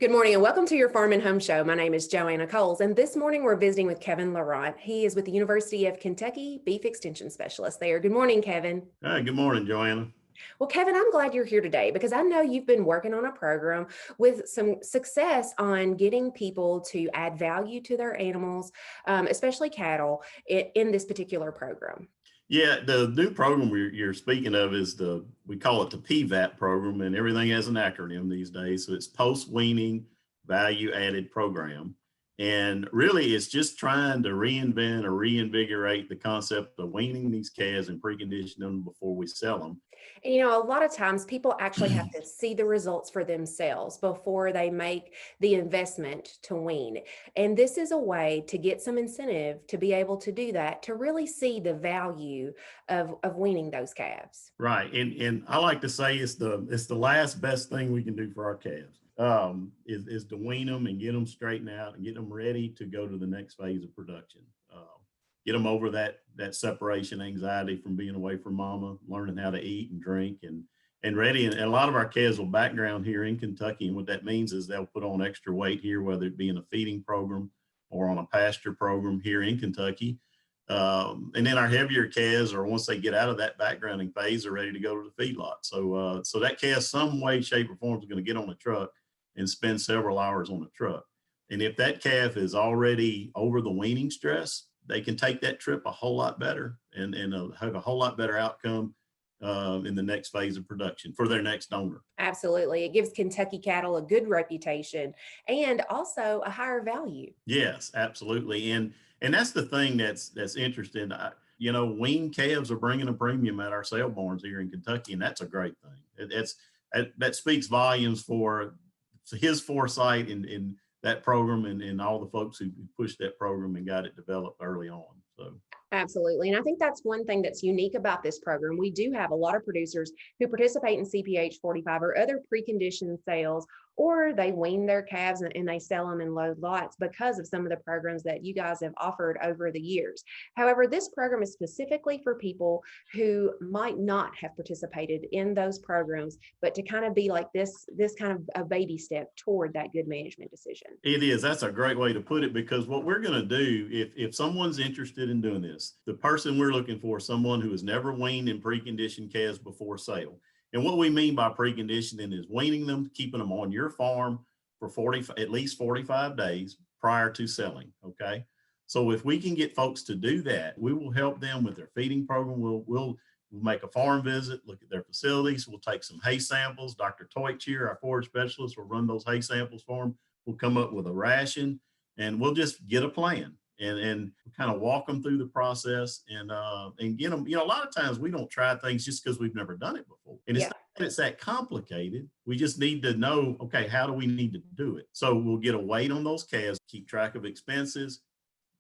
Good morning and welcome to your Farm and Home Show. My name is Joanna, and this morning we're visiting with Kevin Laurent. He is with the University of Kentucky Beef Extension Specialist there. Good morning, Kevin. Hi, good morning, Joanna. Well, Kevin, I'm glad you're here today because I know you've been working on a program with some success on getting people to add value to their animals, especially cattle, in this particular program. Yeah, the new program you're speaking of is we call it the PVAP program, and everything has an acronym these days. So it's post-weaning value added program. And really, it's just trying to reinvent or reinvigorate the concept of weaning these calves and preconditioning them before we sell them. And, a lot of times people actually have to see the results for themselves before they make the investment to wean. And this is a way to get some incentive to be able to do that, to really see the value of weaning those calves. Right. And I like to say it's the last best thing we can do for our calves. Is to wean them and get them straightened out and get them ready to go to the next phase of production. Get them over that separation anxiety from being away from mama, learning how to eat and drink and ready. And a lot of our calves will background here in Kentucky. And what that means is they'll put on extra weight here, whether it be in a feeding program or on a pasture program here in Kentucky. And then our heavier calves, or once they get out of that backgrounding phase, are ready to go to the feedlot. So that calf, some way, shape, or form, is going to get on the truck and spend several hours on the truck. And if that calf is already over the weaning stress, they can take that trip a whole lot better and have a whole lot better outcome in the next phase of production for their next owner. Absolutely. It gives Kentucky cattle a good reputation and also a higher value. Yes, absolutely. And that's the thing that's interesting. Weaned calves are bringing a premium at our sale barns here in Kentucky, and that's a great thing. That speaks volumes for his foresight in that program and all the folks who pushed that program and got it developed early on. So. Absolutely. And I think that's one thing that's unique about this program. We do have a lot of producers who participate in CPH 45 or other preconditioned sales, or they wean their calves and they sell them in load lots because of some of the programs that you guys have offered over the years. However, this program is specifically for people who might not have participated in those programs, but to kind of be like this kind of a baby step toward that good management decision. It is. That's a great way to put it, because what we're going to do, if someone's interested in doing this, the person we're looking for is someone who has never weaned and preconditioned calves before sale. And what we mean by preconditioning is weaning them, keeping them on your farm for at least 45 days prior to selling. Okay. So if we can get folks to do that, we will help them with their feeding program. We'll make a farm visit, look at their facilities. We'll take some hay samples. Dr. Toich here, our forage specialist, will run those hay samples for them. We'll come up with a ration and we'll just get a plan and kind of walk them through the process and get them. A lot of times we don't try things just because we've never done it before. And it's not that it's that complicated. We just need to know, okay, how do we need to do it? So we'll get a weight on those calves, keep track of expenses.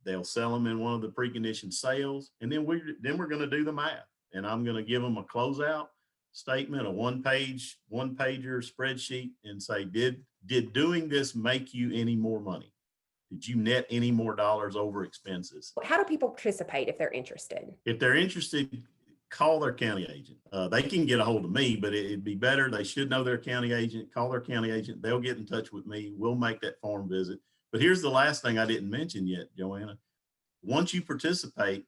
They'll sell them in one of the preconditioned sales. And then we're going to do the math. And I'm going to give them a closeout statement, a one-pager spreadsheet, and say, did doing this make you any more money? Did you net any more dollars over expenses? How do people participate if they're interested? If they're interested, call their county agent. They can get a hold of me, but it'd be better. They should know their county agent. Call their county agent. They'll get in touch with me. We'll make that farm visit. But here's the last thing I didn't mention yet, Joanna. Once you participate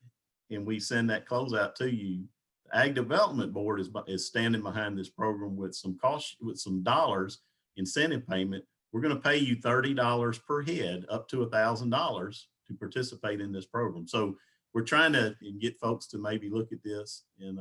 and we send that closeout to you, the Ag Development Board is standing behind this program with some dollars incentive payment. We're going to pay you $30 per head, up to $1,000 to participate in this program. So we're trying to get folks to maybe look at this and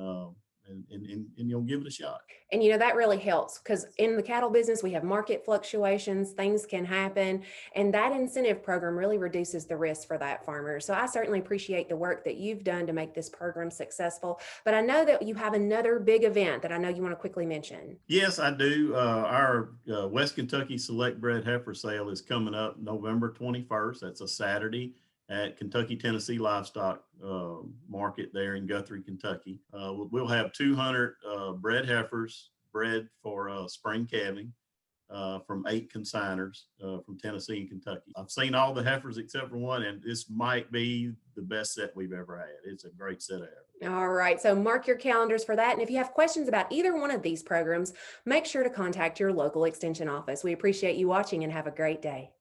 give it a shot. And that really helps, because in the cattle business we have market fluctuations, things can happen, and that incentive program really reduces the risk for that farmer. So I certainly appreciate the work that you've done to make this program successful. But I know that you have another big event that I know you want to quickly mention. Yes, I do. Our West Kentucky Select Bred Heifer Sale is coming up November 21st. That's a Saturday at Kentucky Tennessee Livestock Market there in Guthrie, Kentucky. We'll have 200 bred heifers bred for spring calving. from 8 consigners from Tennessee and Kentucky. I've seen all the heifers except for one, and this might be the best set we've ever had. It's a great set of heifers. All right, so mark your calendars for that. And if you have questions about either one of these programs, make sure to contact your local extension office. We appreciate you watching and have a great day.